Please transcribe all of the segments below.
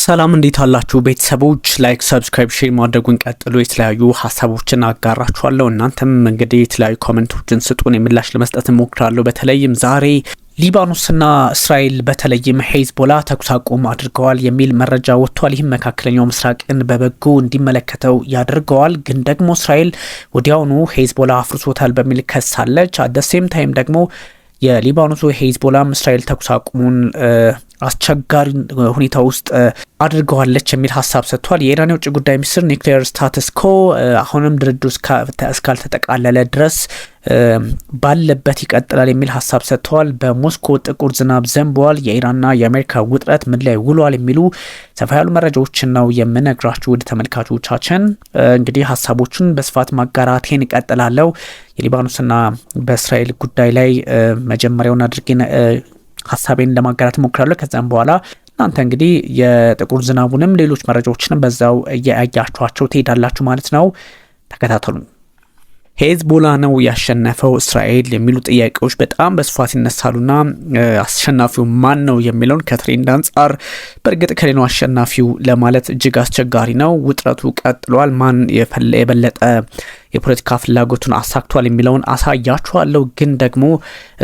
ሰላም እንዴት አላችሁ ቤተሰቦች? ላይክ ሰብስክራይብ ሼር ማድረጉን ቀጥሉ። የተለያዩ ሀሳቦችን አጋራችኋለሁ። እናንተም እንግዲህ የተለያዩ ኮሜንቶችን ስጡን፣ ምላሽ ለመስጠት እሞክራለሁ። በተለይም ዛሬ ሊባኖስና እስራኤል በተለይም ሄዝቦላ ተኩስ አቁም አድርገዋል የሚል መረጃ ወጥቷል። ይህም መካከለኛው ምስራቅን በበጎ እንዲመለከተው ያደርገዋል። ግን ደግሞ እስራኤል ወዲያውኑ ሄዝቦላ አፍርሶታል በሚል ከሳለች። አደሴም ታይም ደግሞ የሊባኖሱ ሄዝቦላም እስራኤል ተኩስ አቁሙን አስቸጋሪ ሁኔታ ውስጥ አድርገዋለች የሚል ሀሳብ ሰጥቷል። የኢራን የውጭ ጉዳይ ሚኒስትር ኒውክሌር ስታተስ ኮ አሁንም ድርድሩ እስካልተጠቃለለ ድረስ ባለበት ይቀጥላል የሚል ሀሳብ ሰጥተዋል። በሞስኮ ጥቁር ዝናብ ዘንበዋል። የኢራንና የአሜሪካ ውጥረት ምን ላይ ውሏል የሚሉ ሰፋ ያሉ መረጃዎችን ነው የምነግራችሁ ውድ ተመልካቾቻችን። እንግዲህ ሀሳቦቹን በስፋት ማጋራቴን እቀጥላለሁ። የሊባኖስና በእስራኤል ጉዳይ ላይ መጀመሪያውን አድርጌ ሀሳቤን ለማጋራት እሞክራለሁ። ከዛም በኋላ እናንተ እንግዲህ የጥቁር ዝናቡንም ሌሎች መረጃዎችንም በዛው እያያችኋቸው ትሄዳላችሁ ማለት ነው። ተከታተሉ። ሄዝቦላ ነው ያሸነፈው እስራኤል የሚሉ ጥያቄዎች በጣም በስፋት ይነሳሉና አሸናፊው ማን ነው የሚለውን ከትሬንድ አንጻር በእርግጥ ከሌላው አሸናፊው ለማለት እጅግ አስቸጋሪ ነው። ውጥረቱ ቀጥሏል። ማን የበለጠ የፖለቲካ ፍላጎቱን አሳክቷል የሚለውን አሳያችኋለሁ። ግን ደግሞ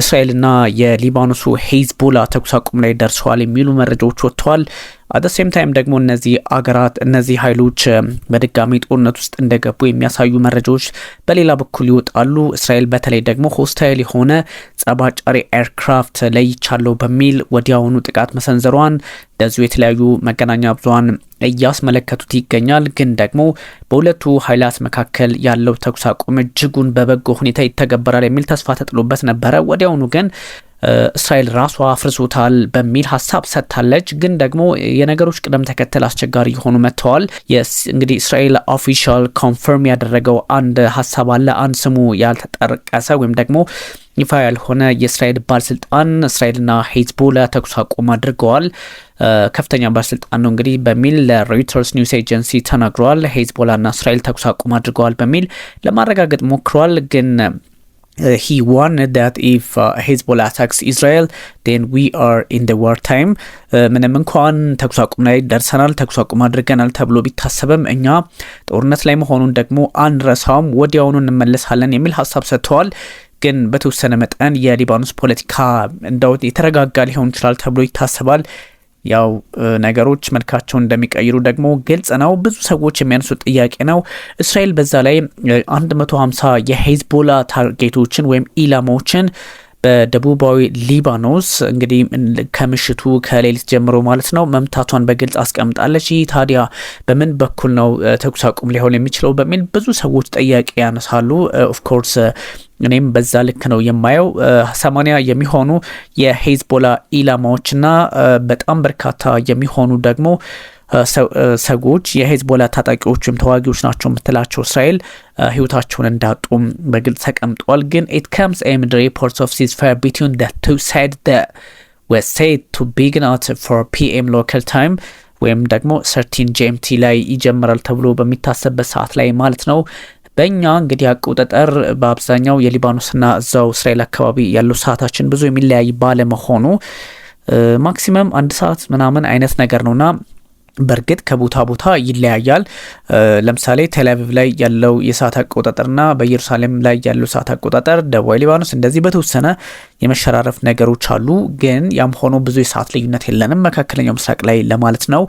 እስራኤልና የሊባኖሱ ሄዝቦላ ተኩስ አቁም ላይ ደርሰዋል የሚሉ መረጃዎች ወጥተዋል። አደሴም ታይም ደግሞ እነዚህ ኃይሎች በድጋሚ ጦርነት ውስጥ እንደገቡ የሚያሳዩ መረጃዎች በሌላ በኩል ይወጣሉ። እስራኤል በተለይ ደግሞ ሆስታይል የሆነ ጸባጫሪ ኤርክራፍት ለይቻለው በሚል ወዲያውኑ ጥቃት መሰንዘሯን እንደዚሁ የተለያዩ መገናኛ ብዙሃን እያስመለከቱት ይገኛል። ግን ደግሞ በሁለቱ ኃይላት መካከል ያለው ተኩስ አቁም እጅጉን በበጎ ሁኔታ ይተገበራል የሚል ተስፋ ተጥሎበት ነበረ። ወዲያውኑ ግን እስራኤል ራሷ አፍርሶታል በሚል ሀሳብ ሰጥታለች። ግን ደግሞ የነገሮች ቅደም ተከተል አስቸጋሪ የሆኑ መጥተዋል። እንግዲህ እስራኤል ኦፊሻል ኮንፈርም ያደረገው አንድ ሀሳብ አለ። አንድ ስሙ ያልተጠቀሰ ወይም ደግሞ ይፋ ያልሆነ የእስራኤል ባለስልጣን እስራኤልና ሄዝቦላ ተኩስ አቁም አድርገዋል፣ ከፍተኛ ባለስልጣን ነው እንግዲህ በሚል ለሮይተርስ ኒውስ ኤጀንሲ ተናግረዋል። ሄዝቦላና እስራኤል ተኩስ አቁም አድርገዋል በሚል ለማረጋገጥ ሞክረዋል። ግን he warned that if Hezbollah attacks Israel then we are in the war time ምንም እንኳን ተኩስ አቁም ላይ ደርሰናል፣ ተኩስ አቁም አድርገናል ተብሎ ቢታሰብም እኛ ጦርነት ላይ መሆኑን ደግሞ አንረሳውም፣ ወዲያውኑ እንመለሳለን የሚል ሀሳብ ሰጥተዋል። ግን በተወሰነ መጠን የሊባኖስ ፖለቲካ እንደው የተረጋጋ ሊሆን ይችላል ተብሎ ይታሰባል። ያው ነገሮች መልካቸውን እንደሚቀይሩ ደግሞ ግልጽ ነው። ብዙ ሰዎች የሚያነሱት ጥያቄ ነው። እስራኤል በዛ ላይ 150 የሄዝቦላ ታርጌቶችን ወይም ኢላማዎችን በደቡባዊ ሊባኖስ እንግዲህ ከምሽቱ ከሌሊት ጀምሮ ማለት ነው መምታቷን በግልጽ አስቀምጣለች። ይህ ታዲያ በምን በኩል ነው ተኩስ አቁም ሊሆን የሚችለው በሚል ብዙ ሰዎች ጥያቄ ያነሳሉ። ኦፍ ኮርስ እኔም በዛ ልክ ነው የማየው። 80 የሚሆኑ የሄዝቦላ ኢላማዎችና በጣም በርካታ የሚሆኑ ደግሞ ሰዎች የሄዝቦላ ታጣቂዎችም ተዋጊዎች ናቸው የምትላቸው እስራኤል ህይወታቸውን እንዳጡም በግልጽ ተቀምጧል። ግን it comes amid reports of ceasefire between the two sides that were said to begin at 4 PM local time ወይም ደግሞ 13 GMT ላይ ይጀምራል ተብሎ በሚታሰብበት ሰዓት ላይ ማለት ነው። በእኛ እንግዲህ አቆጣጠር በአብዛኛው የሊባኖስና እዛው እስራኤል አካባቢ ያለው ሰዓታችን ብዙ የሚለያይ ባለመሆኑ ማክሲመም 1 ሰዓት ምናምን አይነት ነገር ነውና በእርግጥ ከቦታ ቦታ ይለያያል። ለምሳሌ ቴልአቪቭ ላይ ያለው የሰዓት አቆጣጠርና በኢየሩሳሌም ላይ ያለው ሰዓት አቆጣጠር ደቡብ ሊባኖስ እንደዚህ በተወሰነ የመሸራረፍ ነገሮች አሉ። ግን ያም ሆኖ ብዙ የሰዓት ልዩነት የለንም መካከለኛው ምስራቅ ላይ ለማለት ነው።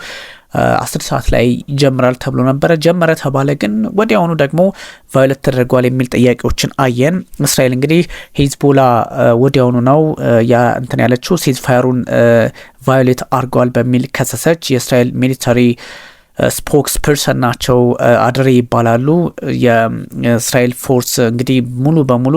10 ሰዓት ላይ ይጀምራል ተብሎ ነበረ። ጀመረ ተባለ፣ ግን ወዲያውኑ ደግሞ ቫዮሌት ተደርጓል የሚል ጥያቄዎችን አየን። እስራኤል እንግዲህ ሄዝቦላ ወዲያውኑ ነው እንትን ያለችው ሲዝፋየሩን ቫዮሌት አድርጓል በሚል ከሰሰች። የእስራኤል ሚሊታሪ ስፖክስ ፐርሰን ናቸው፣ አድሬ ይባላሉ። የእስራኤል ፎርስ እንግዲህ ሙሉ በሙሉ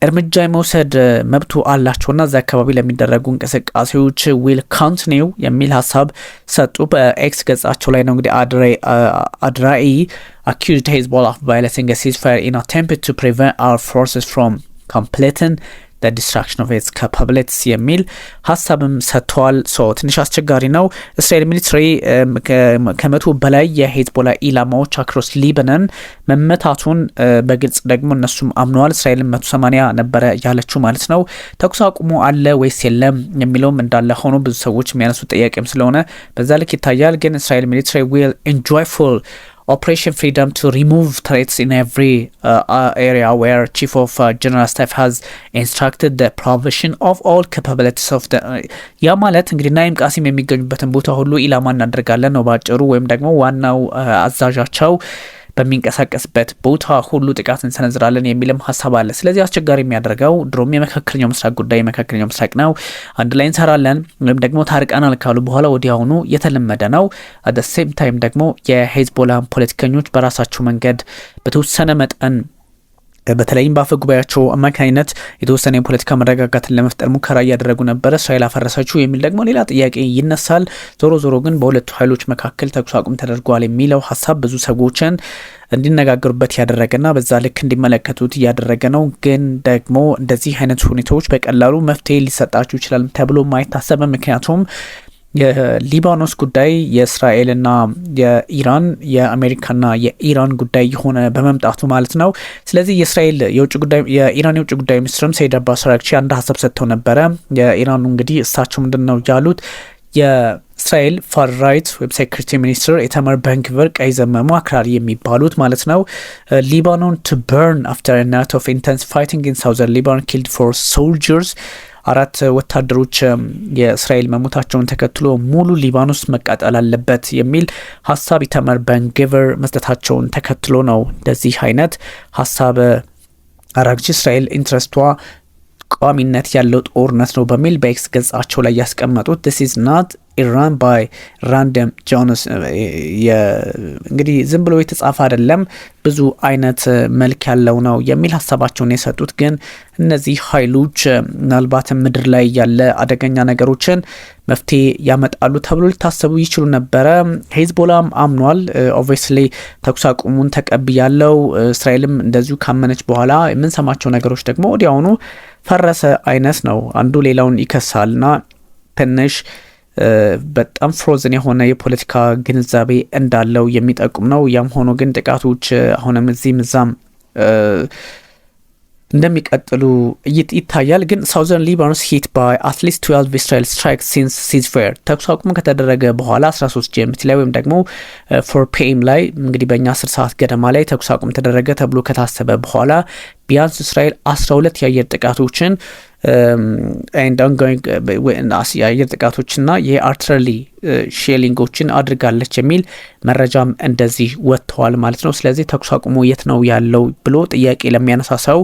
እርምጃ የመውሰድ መብቱ አላቸውና እዛ አካባቢ ለሚደረጉ እንቅስቃሴዎች ዊል ኮንቲኒው የሚል ሀሳብ ሰጡ። በኤክስ ገጻቸው ላይ ነው እንግዲህ አድራኢ accused Hezbollah of violating a ceasefire in an attempt to prevent our forces from completing the destruction of its capabilities የሚል ሀሳብም ሰጥተዋል። ትንሽ አስቸጋሪ ነው። እስራኤል ሚሊተሪ ከመቶ በላይ የሄዝቦላ ኢላማዎች አክሮስ ሊባኖን መመታቱን በግልጽ ደግሞ እነሱም አምነዋል። እስራኤል 180 ነበረ ያለችው ማለት ነው። ተኩስ አቁሙ አለ ወይስ የለም የሚለውም እንዳለ ሆኖ ብዙ ሰዎች የሚያነሱት ጥያቄም ስለሆነ በዛ ልክ ይታያል። ግን እስራኤል ሚሊተሪ will enjoy full Operation Freedom to remove threats in every area where Chief of General Staff has instructed the provision of all capabilities of the ያ ማለት እንግዲህ ናይም ቃሲም የሚገኙበትን ቦታ ሁሉ ኢላማ እናደርጋለን ነው ባጭሩ። ወይም ደግሞ ዋናው አዛዣቸው በሚንቀሳቀስበት ቦታ ሁሉ ጥቃት እንሰነዝራለን የሚልም ሀሳብ አለ። ስለዚህ አስቸጋሪ የሚያደርገው ድሮም የመካከለኛው ምስራቅ ጉዳይ የመካከለኛው ምስራቅ ነው። አንድ ላይ እንሰራለን ወይም ደግሞ ታርቀናል ካሉ በኋላ ወዲያውኑ የተለመደ ነው። አት ሴም ታይም ደግሞ የሄዝቦላን ፖለቲከኞች በራሳቸው መንገድ በተወሰነ መጠን በተለይም በአፈ ጉባኤያቸው አማካኝነት የተወሰነ የፖለቲካ መረጋጋትን ለመፍጠር ሙከራ እያደረጉ ነበረ። እስራኤል አፈረሰችው የሚል ደግሞ ሌላ ጥያቄ ይነሳል። ዞሮ ግን በሁለቱ ኃይሎች መካከል ተኩስ አቁም ተደርጓል የሚለው ሀሳብ ብዙ ሰዎችን እንዲነጋገሩበት ያደረገና በዛ ልክ እንዲመለከቱት እያደረገ ነው። ግን ደግሞ እንደዚህ አይነት ሁኔታዎች በቀላሉ መፍትሄ ሊሰጣቸው ይችላል ተብሎ ማይታሰብ። ምክንያቱም የሊባኖስ ጉዳይ የእስራኤልና የኢራን የአሜሪካና የኢራን ጉዳይ የሆነ በመምጣቱ ማለት ነው። ስለዚህ የኢራን የውጭ ጉዳይ ሚኒስትርም ሰይድ አባስ አራግቺ አንድ ሀሳብ ሰጥተው ነበረ። የኢራኑ እንግዲህ እሳቸው ምንድን ነው ያሉት? የእስራኤል ፋር ራይት ዌብ ሴክሬታሪ ሚኒስትር ኢታማር ቤን-ግቪር ቀይ ዘመሙ አክራሪ የሚባሉት ማለት ነው ሊባኖን ቱ በርን አፍተር a night of intense fighting in southern Lebanon killed 4 soldiers 4 ወታደሮች የእስራኤል መሞታቸውን ተከትሎ ሙሉ ሊባኖስ መቃጠል አለበት የሚል ሀሳብ ኢታማር ቤን-ግቪር መስጠታቸውን ተከትሎ ነው እንደዚህ አይነት ሀሳብ አራግቺ እስራኤል ኢንትረስቷ ቋሚነት ያለው ጦርነት ነው በሚል በኤክስ ገጻቸው ላይ ያስቀመጡት this is not Iran by random Jonas እንግዲህ ዝም ብሎ የተጻፈ አይደለም፣ ብዙ አይነት መልክ ያለው ነው የሚል ሀሳባቸውን የሰጡት። ግን እነዚህ ኃይሎች ምናልባት ምድር ላይ ያለ አደገኛ ነገሮችን መፍትሄ ያመጣሉ ተብሎ ሊታሰቡ ይችሉ ነበረ። ሄዝቦላም አምኗል። ኦብቪየስሊ ተኩስ አቁሙን ተቀብያለው እስራኤልም እንደዚሁ ካመነች በኋላ የምንሰማቸው ነገሮች ደግሞ ወዲያውኑ ፈረሰ አይነት ነው። አንዱ ሌላውን ይከሳልና ትንሽ በጣም ፍሮዝን የሆነ የፖለቲካ ግንዛቤ እንዳለው የሚጠቁም ነው። ያም ሆኖ ግን ጥቃቶች አሁንም እዚህም እዛም እንደሚቀጥሉ ይታያል። ግን ሳውዘርን ሊባኖስ ሂት ባይ አትሊስት 12 Israel strikes since ceasefire ተኩስ አቁም ከተደረገ በኋላ 13 GMT ላይ ወይም ደግሞ 4 PM ላይ እንግዲህ በእኛ 10 ሰዓት ገደማ ላይ ተኩስ አቁም ተደረገ ተብሎ ከታሰበ በኋላ ቢያንስ እስራኤል 12 የአየር ጥቃቶችን የአየር ጥቃቶችና የአርትለሪ ሼሊንጎችን አድርጋለች የሚል መረጃም እንደዚህ ወጥተዋል ማለት ነው። ስለዚህ ተኩስ አቁሙ የት ነው ያለው ብሎ ጥያቄ ለሚያነሳ ሰው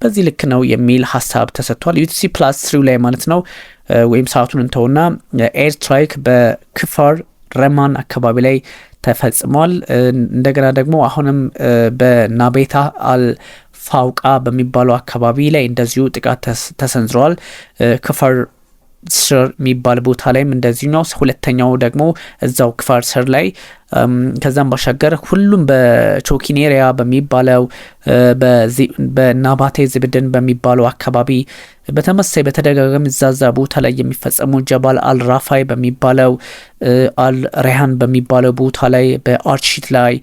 በዚህ ልክ ነው የሚል ሀሳብ ተሰጥቷል። UTC+3 ላይ ማለት ነው ወይም ሰዓቱን እንተውና ኤር ስትራይክ በክፋር ረማን አካባቢ ላይ ተፈጽሟል። እንደገና ደግሞ አሁንም በናቤታ ፋውቃ በሚባለው አካባቢ ላይ እንደዚሁ ጥቃት ተሰንዝሯል። ክፋር ስር የሚባል ቦታ ላይም እንደዚሁ ነው። ሁለተኛው ደግሞ እዛው ክፋር ስር ላይ ከዛም ባሻገር ሁሉም በቾኪን ኤሪያ በሚባለው በናባቴ ዝብድን በሚባለው አካባቢ በተመሳይ በተደጋጋሚ ዛዛ ቦታ ላይ የሚፈጸሙ ጀባል አልራፋይ በሚባለው አልሬሃን በሚባለው ቦታ ላይ በአርቺት ላይ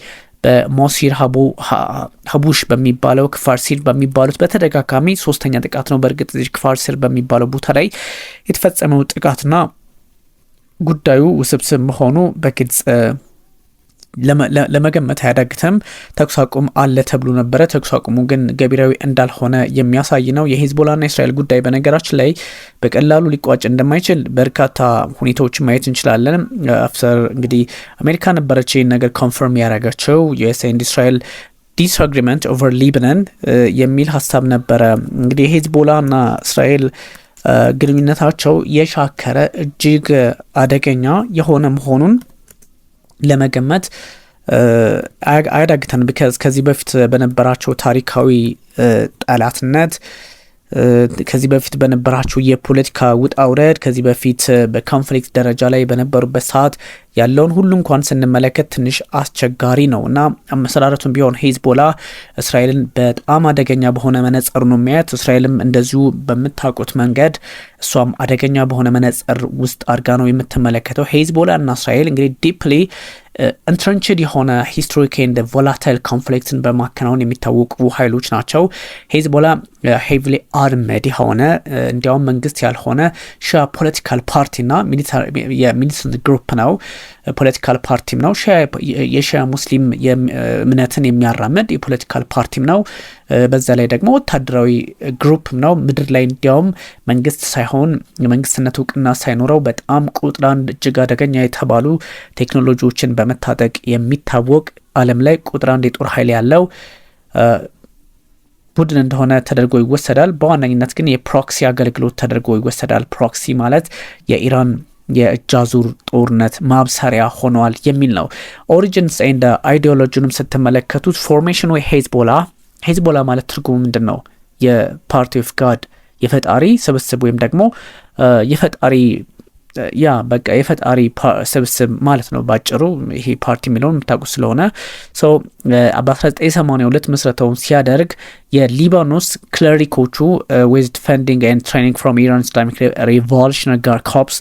በሞሲር ሀቡሽ በሚባለው ክፋር ሲር በሚባሉት በተደጋጋሚ ሶስተኛ ጥቃት ነው። በእርግጥ ክፋር ሲር በሚባለው ቦታ ላይ የተፈጸመው ጥቃትና ጉዳዩ ውስብስብ መሆኑ በግልጽ ለመገመት አያዳግትም። ተኩስ አቁም አለ ተብሎ ነበረ። ተኩስ አቁሙ ግን ገቢራዊ እንዳልሆነ የሚያሳይ ነው። የሂዝቦላና እስራኤል ጉዳይ በነገራችን ላይ በቀላሉ ሊቋጭ እንደማይችል በርካታ ሁኔታዎችን ማየት እንችላለን። አፍተር እንግዲህ አሜሪካ ነበረች ይህን ነገር ኮንፈርም ያደረገችው ዩኤስ ኤንድ እስራኤል ዲስአግሪመንት ኦቨር ሊባኖን የሚል ሀሳብ ነበረ። እንግዲህ የሂዝቦላና እስራኤል ግንኙነታቸው የሻከረ እጅግ አደገኛ የሆነ መሆኑን ለመገመት አያዳግተን። ቢካዝ ከዚህ በፊት በነበራቸው ታሪካዊ ጠላትነት፣ ከዚህ በፊት በነበራቸው የፖለቲካ ውጣ ውረድ፣ ከዚህ በፊት በኮንፍሊክት ደረጃ ላይ በነበሩበት ሰዓት ያለውን ሁሉ እንኳን ስንመለከት ትንሽ አስቸጋሪ ነው እና አመሰራረቱን ቢሆን ሄዝቦላ እስራኤልን በጣም አደገኛ በሆነ መነጽር ነው የሚያየት። እስራኤልም እንደዚሁ በምታውቁት መንገድ እሷም አደገኛ በሆነ መነጽር ውስጥ አድርጋ ነው የምትመለከተው። ሄዝቦላ እና እስራኤል እንግዲህ ዲፕሊ ኢንትረንችድ የሆነ ሂስቶሪክ ኤንድ ቮላታይል ኮንፍሊክትን በማከናወን የሚታወቁ ኃይሎች ናቸው። ሄዝቦላ ሄቪሊ አርመድ የሆነ እንዲያውም መንግስት ያልሆነ ሺያ ፖለቲካል ፓርቲና የሚሊታንት ግሩፕ ነው። ፖለቲካል ፓርቲም ነው። የሺያ ሙስሊም እምነትን የሚያራምድ የፖለቲካል ፓርቲም ነው። በዛ ላይ ደግሞ ወታደራዊ ግሩፕም ነው። ምድር ላይ እንዲያውም መንግስት ሳይሆን የመንግስትነት እውቅና ሳይኖረው በጣም ቁጥር አንድ እጅግ አደገኛ የተባሉ ቴክኖሎጂዎችን በመታጠቅ የሚታወቅ ዓለም ላይ ቁጥር አንድ የጦር ኃይል ያለው ቡድን እንደሆነ ተደርጎ ይወሰዳል። በዋነኝነት ግን የፕሮክሲ አገልግሎት ተደርጎ ይወሰዳል። ፕሮክሲ ማለት የኢራን የእጅ አዙር ጦርነት ማብሰሪያ ሆኗል የሚል ነው። ኦሪጂንስ ኤንድ አይዲዮሎጂንም ስትመለከቱት ፎርሜሽን ወይ ሄዝቦላ ማለት ትርጉሙ ምንድን ነው? የፓርቲ ኦፍ ጋድ የፈጣሪ ስብስብ ወይም ደግሞ የፈጣሪ የፈጣሪ ስብስብ ማለት ነው ባጭሩ። ይሄ ፓርቲ የሚለውን የምታውቁት ስለሆነ በ1982 ምስረታውን ሲያደርግ የሊባኖስ ክለሪኮቹ ዊዝ ፈንዲንግ ኤንድ ትሬኒንግ ፍሮም ኢራን ኢስላሚክ ሪቮሉሽነሪ ጋርድ ኮርፕስ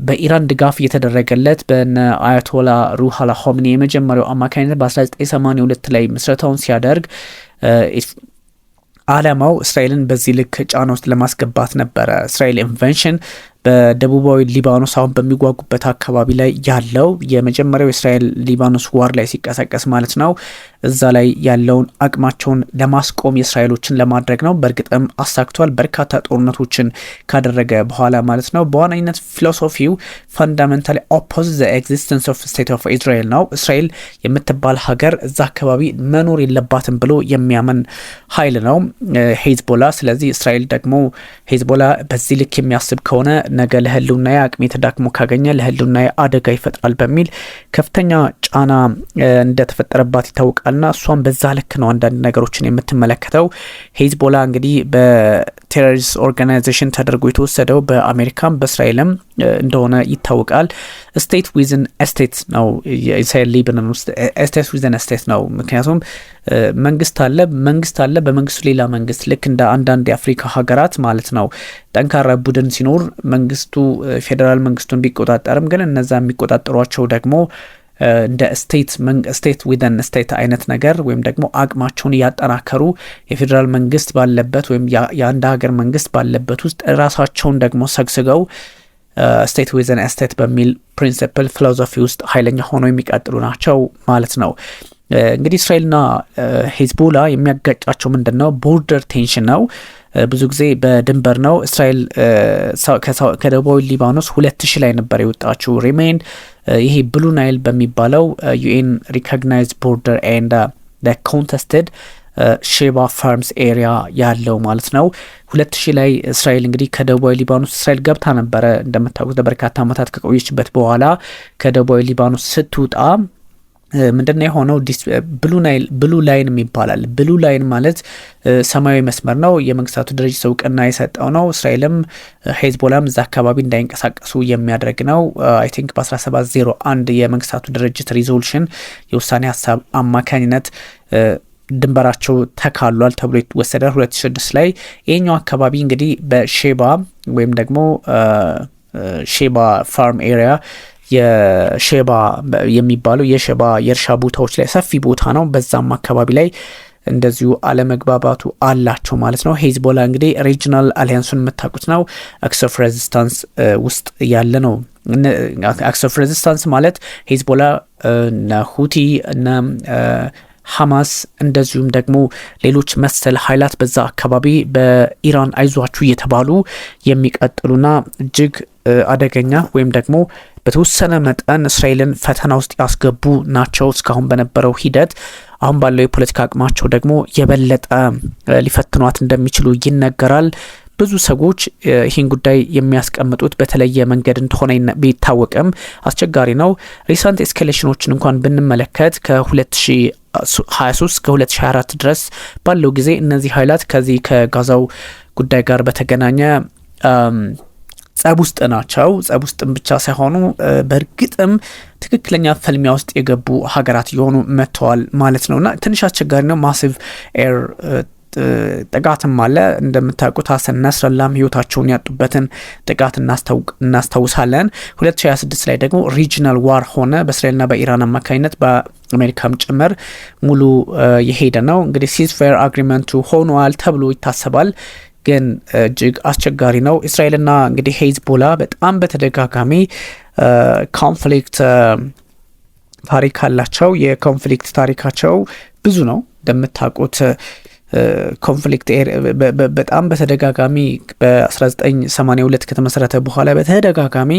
በኢራን ድጋፍ እየተደረገለት በነ አያቶላ ሩሃላ ሆምኒ የመጀመሪያው አማካኝነት በ1982 ላይ ምስረታውን ሲያደርግ ዓላማው እስራኤልን በዚህ ልክ ጫና ውስጥ ለማስገባት ነበረ። እስራኤል ኢንቨንሽን በደቡባዊ ሊባኖስ አሁን በሚጓጉበት አካባቢ ላይ ያለው የመጀመሪያው የእስራኤል ሊባኖስ ዋር ላይ ሲቀሰቀስ ማለት ነው። እዛ ላይ ያለውን አቅማቸውን ለማስቆም የእስራኤሎችን ለማድረግ ነው። በእርግጥም አሳክቷል። በርካታ ጦርነቶችን ካደረገ በኋላ ማለት ነው። በዋነኝነት ፊሎሶፊው ፈንዳሜንታሊ ኦፖዝ ዘ ኤግዚስተንስ ኦፍ ስቴት ኦፍ ኢዝራኤል ነው። እስራኤል የምትባል ሀገር እዛ አካባቢ መኖር የለባትም ብሎ የሚያምን ኃይል ነው ሄዝቦላ። ስለዚህ እስራኤል ደግሞ ሄዝቦላ በዚህ ልክ የሚያስብ ከሆነ ነገ ለህልውናዬ አቅሜ ተዳክሞ ካገኘ ለህልውናዬ አደጋ ይፈጥራል በሚል ከፍተኛ ጫና እንደተፈጠረባት ይታወቃልና እሷም በዛ ልክ ነው አንዳንድ ነገሮችን የምትመለከተው። ሄዝቦላ እንግዲህ በቴሮሪስት ኦርጋናይዜሽን ተደርጎ የተወሰደው በአሜሪካም በእስራኤልም እንደሆነ ይታወቃል። ስቴት ዊዝን ስቴት ነው። የእስራኤል ሊባኖስ ውስጥ ስቴት ዊዝን ስቴት ነው። ምክንያቱም መንግስት አለ በመንግስቱ ሌላ መንግስት፣ ልክ እንደ አንዳንድ የአፍሪካ ሀገራት ማለት ነው። ጠንካራ ቡድን ሲኖር መንግስቱ ፌዴራል መንግስቱን ቢቆጣጠርም ግን እነዛ የሚቆጣጠሯቸው ደግሞ እንደ ስቴት ዊዘን ስቴት አይነት ነገር ወይም ደግሞ አቅማቸውን እያጠናከሩ የፌዴራል መንግስት ባለበት ወይም የአንድ ሀገር መንግስት ባለበት ውስጥ ራሳቸውን ደግሞ ሰግስገው ስቴት ዊዘን ስቴት በሚል ፕሪንሲፕል ፊሎሶፊ ውስጥ ኃይለኛ ሆነው የሚቀጥሉ ናቸው ማለት ነው። እንግዲህ እስራኤልና ሄዝቦላ የሚያጋጫቸው ምንድን ነው? ቦርደር ቴንሽን ነው። ብዙ ጊዜ በድንበር ነው። እስራኤል ከደቡባዊ ሊባኖስ 2000 ላይ ነበር የወጣችው ሪሜን ይሄ ብሉ ናይል በሚባለው ዩኤን ሪኮግናይዝድ ቦርደር ኤንድ ኮንተስትድ ሼባ ፋርምስ ኤሪያ ያለው ማለት ነው። 2000 ላይ እስራኤል እንግዲህ ከደቡባዊ ሊባኖስ እስራኤል ገብታ ነበረ እንደምታውቁት ለበርካታ ዓመታት ከቆየችበት በኋላ ከደቡባዊ ሊባኖስ ስትወጣ ምንድነው የሆነው? ብሉ ላይን ይባላል። ብሉ ላይን ማለት ሰማያዊ መስመር ነው። የመንግስታቱ ድርጅት እውቅና የሰጠው ነው። እስራኤልም ሄዝቦላም እዛ አካባቢ እንዳይንቀሳቀሱ የሚያደርግ ነው። አይ ቲንክ በ1701 የመንግስታቱ ድርጅት ሪዞሉሽን የውሳኔ ሀሳብ አማካኝነት ድንበራቸው ተካሏል ተብሎ ይወሰዳል 2006 ላይ። ይሄኛው አካባቢ እንግዲህ በሼባ ወይም ደግሞ ሼባ ፋርም ኤሪያ የሼባ የሚባለው የሼባ የእርሻ ቦታዎች ላይ ሰፊ ቦታ ነው። በዛም አካባቢ ላይ እንደዚሁ አለመግባባቱ አላቸው ማለት ነው። ሄዝቦላ እንግዲህ ሪጂናል አሊያንሱን የምታውቁት ነው። አክስ ኦፍ ሬዚስታንስ ውስጥ ያለ ነው። አክስ ኦፍ ሬዚስታንስ ማለት ሄዝቦላ እና ሁቲ እና ሐማስ እንደዚሁም ደግሞ ሌሎች መሰል ኃይላት በዛ አካባቢ በኢራን አይዟችሁ እየተባሉ የሚቀጥሉና እጅግ አደገኛ ወይም ደግሞ በተወሰነ መጠን እስራኤልን ፈተና ውስጥ ያስገቡ ናቸው። እስካሁን በነበረው ሂደት አሁን ባለው የፖለቲካ አቅማቸው ደግሞ የበለጠ ሊፈትኗት እንደሚችሉ ይነገራል። ብዙ ሰዎች ይህን ጉዳይ የሚያስቀምጡት በተለየ መንገድ እንደሆነ ቢታወቅም አስቸጋሪ ነው። ሪሰንት ኤስኬሌሽኖችን እንኳን ብንመለከት ከ2023 ከ2024 ድረስ ባለው ጊዜ እነዚህ ኃይላት ከዚህ ከጋዛው ጉዳይ ጋር በተገናኘ ጸብ ውስጥ ናቸው። ጸብ ውስጥም ብቻ ሳይሆኑ በእርግጥም ትክክለኛ ፍልሚያ ውስጥ የገቡ ሀገራት እየሆኑ መጥተዋል ማለት ነውና ትንሽ አስቸጋሪ ነው። ማሲቭ ኤር ጥቃትም አለ እንደምታውቁት። ሀሰን ነስረላም ህይወታቸውን ያጡበትን ጥቃት እናስታውሳለን። 2026 ላይ ደግሞ ሪጂናል ዋር ሆነ በእስራኤልና በኢራን አማካኝነት በአሜሪካም ጭምር ሙሉ የሄደ ነው። እንግዲህ ሲዝፋየር አግሪመንቱ ሆኗል ተብሎ ይታሰባል፣ ግን እጅግ አስቸጋሪ ነው። እስራኤልና እንግዲህ ሄዝቦላ በጣም በተደጋጋሚ ኮንፍሊክት ታሪክ አላቸው። የኮንፍሊክት ታሪካቸው ብዙ ነው እንደምታውቁት። ኮንፍሊክት በጣም በተደጋጋሚ በ1982 ከተመሰረተ በኋላ በተደጋጋሚ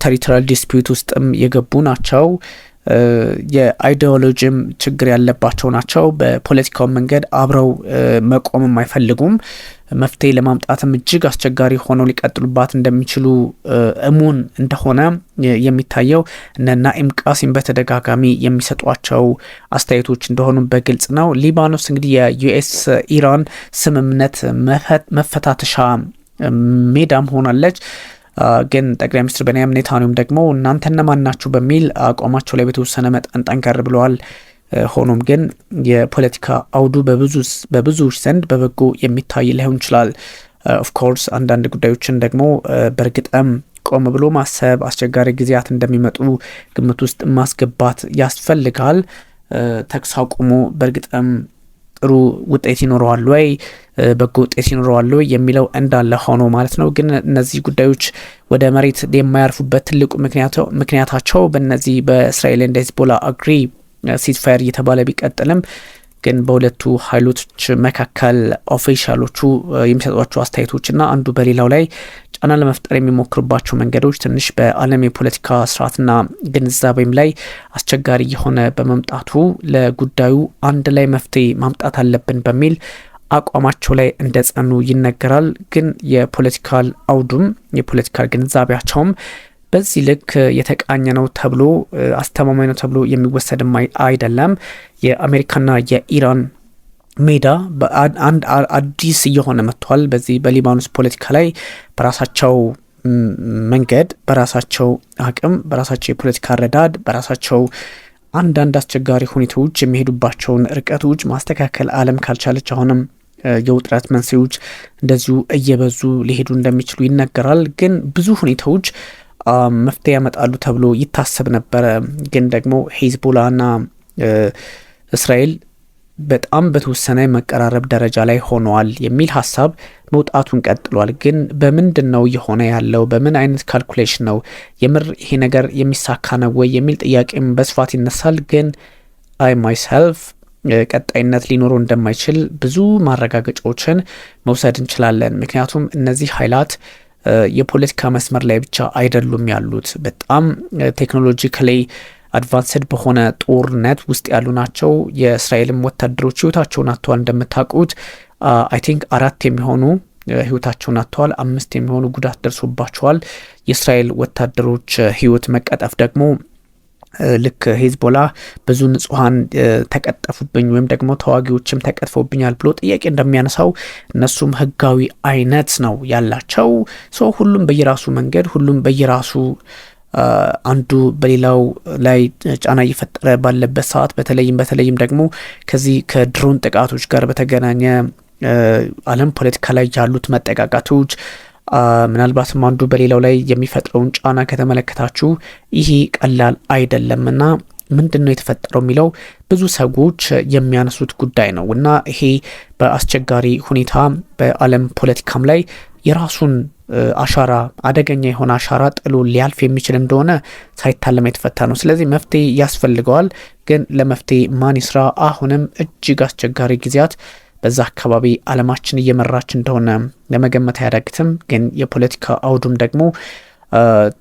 ቴሪቶሪያል ዲስፒዩት ውስጥም የገቡ ናቸው። የአይዲዮሎጂም ችግር ያለባቸው ናቸው። በፖለቲካው መንገድ አብረው መቆምም አይፈልጉም። መፍትሄ ለማምጣትም እጅግ አስቸጋሪ ሆነው ሊቀጥሉባት እንደሚችሉ እሙን እንደሆነ የሚታየው እነ ናኢም ቃሲም በተደጋጋሚ የሚሰጧቸው አስተያየቶች እንደሆኑ በግልጽ ነው። ሊባኖስ እንግዲህ የዩኤስ ኢራን ስምምነት መፈታተሻ ሜዳም ሆናለች። ግን ጠቅላይ ሚኒስትር ቤንያሚን ኔታንያሁም ደግሞ እናንተ እነማን ናችሁ በሚል አቋማቸው ላይ በተወሰነ መጠን ጠንከር ብለዋል። ሆኖም ግን የፖለቲካ አውዱ በብዙዎች ዘንድ በበጎ የሚታይ ላይሆን ይችላል። ኦፍኮርስ አንዳንድ ጉዳዮችን ደግሞ በእርግጥም ቆም ብሎ ማሰብ አስቸጋሪ ጊዜያት እንደሚመጡ ግምት ውስጥ ማስገባት ያስፈልጋል። ተኩስ አቁሙ በእርግጥም ጥሩ ውጤት ይኖረዋል ወይ በጎ ውጤት ይኖረዋል ወይ የሚለው እንዳለ ሆኖ ማለት ነው። ግን እነዚህ ጉዳዮች ወደ መሬት የማያርፉበት ትልቁ ምክንያታቸው በእነዚህ በእስራኤል እና ሄዝቦላ አግሪ ሲዝፋየር እየተባለ ቢቀጥልም ግን በሁለቱ ኃይሎች መካከል ኦፊሻሎቹ የሚሰጧቸው አስተያየቶችና አንዱ በሌላው ላይ ጫና ለመፍጠር የሚሞክሩባቸው መንገዶች ትንሽ በዓለም የፖለቲካ ስርዓትና ግንዛቤም ላይ አስቸጋሪ የሆነ በመምጣቱ ለጉዳዩ አንድ ላይ መፍትሄ ማምጣት አለብን በሚል አቋማቸው ላይ እንደጸኑ ይነገራል። ግን የፖለቲካል አውዱም የፖለቲካል ግንዛቤያቸውም በዚህ ልክ የተቃኘ ነው ተብሎ አስተማማኝ ነው ተብሎ የሚወሰድም አይደለም። የአሜሪካና የኢራን ሜዳ በአንድ አዲስ እየሆነ መጥቷል። በዚህ በሊባኖስ ፖለቲካ ላይ በራሳቸው መንገድ፣ በራሳቸው አቅም፣ በራሳቸው የፖለቲካ አረዳድ፣ በራሳቸው አንዳንድ አስቸጋሪ ሁኔታዎች የሚሄዱባቸውን ርቀቶች ማስተካከል ዓለም ካልቻለች አሁንም የውጥረት መንስኤዎች እንደዚሁ እየበዙ ሊሄዱ እንደሚችሉ ይነገራል። ግን ብዙ ሁኔታዎች መፍትሄ ያመጣሉ ተብሎ ይታሰብ ነበረ። ግን ደግሞ ሄዝቦላና እስራኤል በጣም በተወሰነ መቀራረብ ደረጃ ላይ ሆነዋል የሚል ሀሳብ መውጣቱን ቀጥሏል። ግን በምንድን ነው የሆነ ያለው? በምን አይነት ካልኩሌሽን ነው የምር ይሄ ነገር የሚሳካ ነው ወይ የሚል ጥያቄም በስፋት ይነሳል። ግን አይ ማይሰልፍ ቀጣይነት ሊኖረው እንደማይችል ብዙ ማረጋገጫዎችን መውሰድ እንችላለን። ምክንያቱም እነዚህ ኃይላት የፖለቲካ መስመር ላይ ብቻ አይደሉም ያሉት፣ በጣም ቴክኖሎጂካሊ አድቫንስድ በሆነ ጦርነት ውስጥ ያሉ ናቸው። የእስራኤልም ወታደሮች ህይወታቸውን አጥተዋል። እንደምታውቁት አይ ቲንክ 4 የሚሆኑ ህይወታቸውን አጥተዋል፣ 5 የሚሆኑ ጉዳት ደርሶባቸዋል። የእስራኤል ወታደሮች ህይወት መቀጠፍ ደግሞ ልክ ሄዝቦላ ብዙ ንጹሃን ተቀጠፉብኝ ወይም ደግሞ ተዋጊዎችም ተቀጥፈውብኛል ብሎ ጥያቄ እንደሚያነሳው እነሱም ህጋዊ አይነት ነው ያላቸው። ሰው ሁሉም በየራሱ መንገድ፣ ሁሉም በየራሱ አንዱ በሌላው ላይ ጫና እየፈጠረ ባለበት ሰዓት በተለይም ደግሞ ከዚህ ከድሮን ጥቃቶች ጋር በተገናኘ ዓለም ፖለቲካ ላይ ያሉት መጠቃቃቶች ምናልባትም አንዱ በሌላው ላይ የሚፈጥረውን ጫና ከተመለከታችሁ ይሄ ቀላል አይደለምና ምንድነው የተፈጠረው የሚለው ብዙ ሰዎች የሚያነሱት ጉዳይ ነው እና ይሄ በአስቸጋሪ ሁኔታ በዓለም ፖለቲካም ላይ የራሱን አሻራ አደገኛ የሆነ አሻራ ጥሎ ሊያልፍ የሚችል እንደሆነ ሳይታለም የተፈታ ነው። ስለዚህ መፍትሄ ያስፈልገዋል። ግን ለመፍትሄ ማን ይስራ? አሁንም እጅግ አስቸጋሪ ጊዜያት በዛ አካባቢ ዓለማችን እየመራች እንደሆነ ለመገመት አያዳግትም። ግን የፖለቲካ አውዱም ደግሞ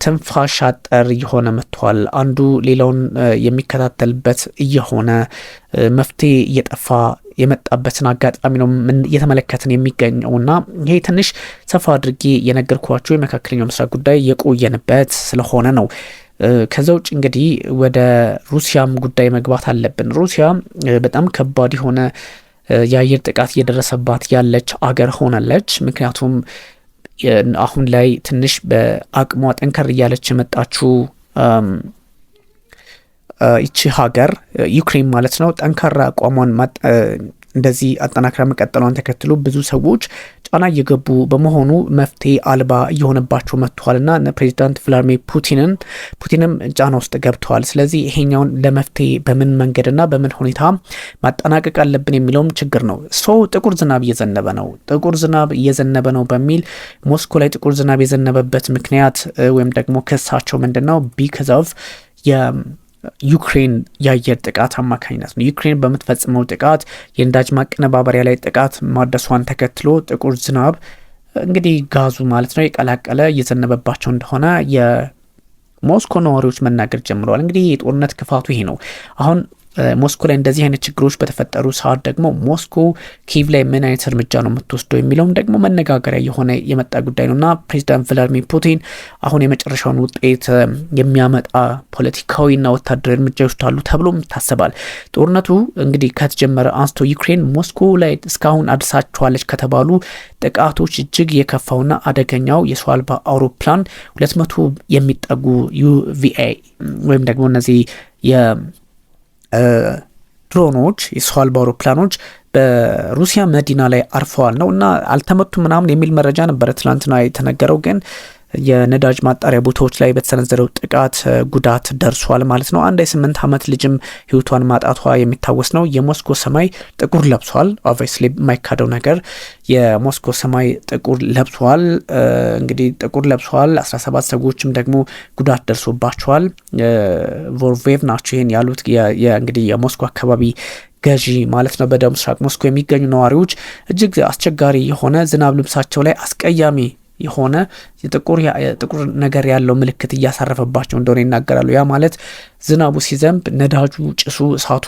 ትንፋሽ አጠር እየሆነ መጥቷል። አንዱ ሌላውን የሚከታተልበት እየሆነ መፍትሄ እየጠፋ የመጣበትን አጋጣሚ ነው እየተመለከትን የሚገኘውና ይሄ ትንሽ ሰፋ አድርጌ የነገርኳቸው የመካከለኛው ምስራቅ ጉዳይ የቆየንበት ስለሆነ ነው። ከዛ ውጭ እንግዲህ ወደ ሩሲያም ጉዳይ መግባት አለብን። ሩሲያ በጣም ከባድ የሆነ የአየር ጥቃት እየደረሰባት ያለች አገር ሆናለች። ምክንያቱም አሁን ላይ ትንሽ በአቅሟ ጠንከር እያለች የመጣችው ይቺ ሀገር ዩክሬን ማለት ነው ጠንካራ አቋሟን እንደዚህ አጠናክራ መቀጠሏን ተከትሎ ብዙ ሰዎች ጫና እየገቡ በመሆኑ መፍትሄ አልባ እየሆነባቸው መጥቷልና ፕሬዚዳንት ቭላድሚር ፑቲንም ጫና ውስጥ ገብተዋል። ስለዚህ ይሄኛውን ለመፍትሄ በምን መንገድና በምን ሁኔታ ማጠናቀቅ አለብን የሚለውም ችግር ነው። ጥቁር ዝናብ እየዘነበ ነው በሚል ሞስኮ ላይ ጥቁር ዝናብ የዘነበበት ምክንያት ወይም ደግሞ ክሳቸው ምንድነው? ቢካዝ ኦፍ ዩክሬን የአየር ጥቃት አማካኝነት ነው። ዩክሬን በምትፈጽመው ጥቃት የነዳጅ ማቀነባበሪያ ላይ ጥቃት ማድረሷን ተከትሎ ጥቁር ዝናብ እንግዲህ ጋዙ ማለት ነው የቀላቀለ እየዘነበባቸው እንደሆነ የሞስኮ ነዋሪዎች መናገር ጀምረዋል። እንግዲህ የጦርነት ክፋቱ ይሄ ነው። አሁን ሞስኮ ላይ እንደዚህ አይነት ችግሮች በተፈጠሩ ሰዓት ደግሞ ሞስኮ ኪየቭ ላይ ምን አይነት እርምጃ ነው የምትወስደው የሚለውም ደግሞ መነጋገሪያ የሆነ የመጣ ጉዳይ ነውና ፕሬዚዳንት ቭላድሚር ፑቲን አሁን የመጨረሻውን ውጤት የሚያመጣ ፖለቲካዊና ወታደራዊ እርምጃ ይወስዳሉ ተብሎም ይታሰባል። ጦርነቱ እንግዲህ ከተጀመረ አንስቶ ዩክሬን ሞስኮ ላይ እስካሁን አድርሳቸዋለች ከተባሉ ጥቃቶች እጅግ የከፋውና አደገኛው የሰው አልባ አውሮፕላን 200 የሚጠጉ ዩቪኤ ወይም ደግሞ እነዚህ ድሮኖች የሰው አልባ አውሮፕላኖች በሩሲያ መዲና ላይ አርፈዋል ነው እና አልተመቱም ምናምን የሚል መረጃ ነበረ ትናንትና የተነገረው። ግን የነዳጅ ማጣሪያ ቦታዎች ላይ በተሰነዘረው ጥቃት ጉዳት ደርሷል ማለት ነው። አንድ የ8 ዓመት ልጅም ህይወቷን ማጣቷ የሚታወስ ነው። የሞስኮ ሰማይ ጥቁር ለብሷል። ኦብቪየስሊ የማይካደው ነገር የሞስኮ ሰማይ ጥቁር ለብሷል። እንግዲህ ጥቁር ለብሷል። 17 ሰዎችም ደግሞ ጉዳት ደርሶባቸዋል። ቮርቬቭ ናቸው ይሄን ያሉት እንግዲህ የሞስኮ አካባቢ ገዢ ማለት ነው። በደቡብ ምስራቅ ሞስኮ የሚገኙ ነዋሪዎች እጅግ አስቸጋሪ የሆነ ዝናብ ልብሳቸው ላይ አስቀያሚ የሆነ ጥቁር ነገር ያለው ምልክት እያሳረፈባቸው እንደሆነ ይናገራሉ። ያ ማለት ዝናቡ ሲዘንብ ነዳጁ፣ ጭሱ፣ እሳቱ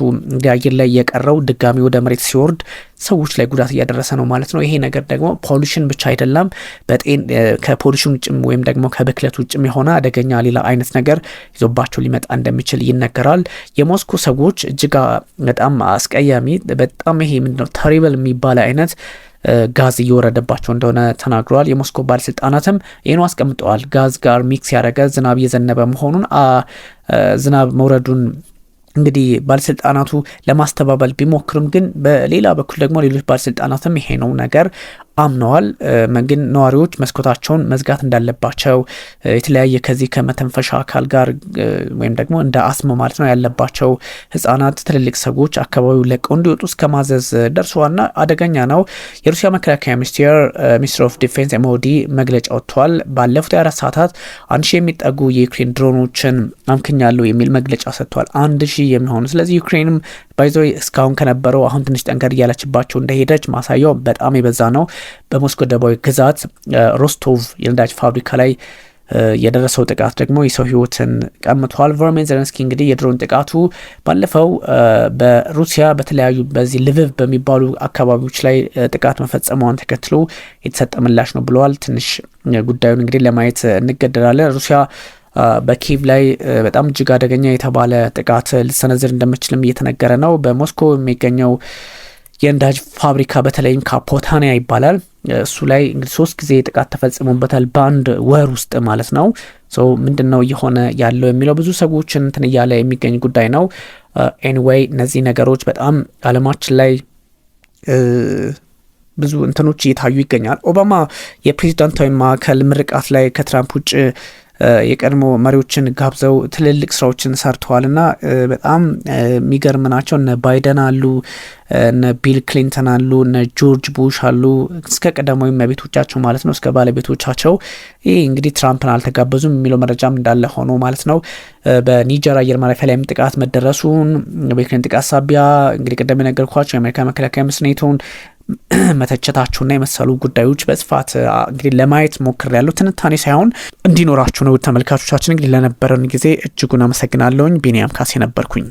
አየር ላይ የቀረው ድጋሚ ወደ መሬት ሲወርድ ሰዎች ላይ ጉዳት እያደረሰ ነው ማለት ነው። ይሄ ነገር ደግሞ ፖሉሽን ብቻ አይደለም፣ ከፖሉሽን ውጭም ወይም ደግሞ ከብክለት ውጭም የሆነ አደገኛ ሌላ አይነት ነገር ይዞባቸው ሊመጣ እንደሚችል ይነገራል። የሞስኮ ሰዎች እጅግ በጣም አስቀያሚ በጣም ይሄ ምንድነው ተሪብል የሚባል አይነት ጋዝ እየወረደባቸው እንደሆነ ተናግረዋል። የሞስኮ ባለስልጣናትም ይህን አስቀምጠዋል። ጋዝ ጋር ሚክስ ያደረገ ዝናብ እየዘነበ መሆኑን ዝናብ መውረዱን እንግዲህ ባለስልጣናቱ ለማስተባበል ቢሞክሩም ግን በሌላ በኩል ደግሞ ሌሎች ባለስልጣናትም ይሄ ነው ነገር አምነዋል። ግን ነዋሪዎች መስኮታቸውን መዝጋት እንዳለባቸው የተለያየ ከዚህ ከመተንፈሻ አካል ጋር ወይም ደግሞ እንደ አስም ማለት ነው ያለባቸው ህጻናት፣ ትልልቅ ሰዎች አካባቢው ለቀው እንዲወጡ እስከ ማዘዝ ደርሰዋልና አደገኛ ነው። የሩሲያ መከላከያ ሚኒስትር ኦፍ ዲፌንስ ኤምኦዲ መግለጫ ወጥቷል። ባለፉት 24 ሰዓታት 1000 የሚጠጉ የዩክሬን ድሮኖችን አምክኛለሁ የሚል መግለጫ ሰጥቷል። 1000 የሚሆኑ ስለዚህ ዩክሬንም ባይዞ እስካሁን ከነበረው አሁን ትንሽ ጠንከር እያለችባቸው እንደሄደች ማሳያው በጣም የበዛ ነው። በሞስኮ ደቡባዊ ግዛት ሮስቶቭ የነዳጅ ፋብሪካ ላይ የደረሰው ጥቃት ደግሞ የሰው ህይወትን ቀምቷል። ቮሎዲሚር ዜሌንስኪ እንግዲህ የድሮን ጥቃቱ ባለፈው በሩሲያ በተለያዩ በዚህ ልቪቭ በሚባሉ አካባቢዎች ላይ ጥቃት መፈጸሟን ተከትሎ የተሰጠ ምላሽ ነው ብለዋል። ትንሽ ጉዳዩን እንግዲህ ለማየት እንገደዳለን። ሩሲያ በኪየቭ ላይ በጣም እጅግ አደገኛ የተባለ ጥቃት ልሰነዝር እንደምችልም እየተነገረ ነው። በሞስኮ የሚገኘው የነዳጅ ፋብሪካ በተለይም ካፖታኒያ ይባላል። እሱ ላይ እንግዲህ 3 ጊዜ ጥቃት ተፈጽሞበታል በአንድ ወር ውስጥ ማለት ነው። ምንድነው እየሆነ ያለው የሚለው ብዙ ሰዎችን እንትን እያለ የሚገኝ ጉዳይ ነው። ኤኒዌይ እነዚህ ነገሮች በጣም አለማችን ላይ ብዙ እንትኖች እየታዩ ይገኛል። ኦባማ የፕሬዚዳንታዊ ማዕከል ምርቃት ላይ ከትራምፕ ውጭ የቀድሞ መሪዎችን ጋብዘው ትልልቅ ስራዎችን ሰርተዋልና በጣም የሚገርም ናቸው። እነ ባይደን አሉ፣ እነ ቢል ክሊንተን አሉ፣ እነ ጆርጅ ቡሽ አሉ፣ እስከ ቀደማዊ ቤቶቻቸው ማለት ነው እስከ ባለቤቶቻቸው። ይህ እንግዲህ ትራምፕን አልተጋበዙም የሚለው መረጃም እንዳለ ሆኖ ማለት ነው። በኒጀር አየር ማረፊያ ላይም ጥቃት መደረሱን በዩክሬን ጥቃት ሳቢያ እንግዲህ ቀደም የነገርኳቸው የአሜሪካ መከላከያ ሚኒስትሩን መተቸታቸውና የመሰሉ ጉዳዮች በስፋት እንግዲህ ለማየት ሞክሬያለሁ። ትንታኔ ሳይሆን እንዲኖራችሁ ነው ተመልካቾቻችን። እንግዲህ ለነበረን ጊዜ እጅጉን አመሰግናለሁኝ። ቢኒያም ካሴ ነበርኩኝ።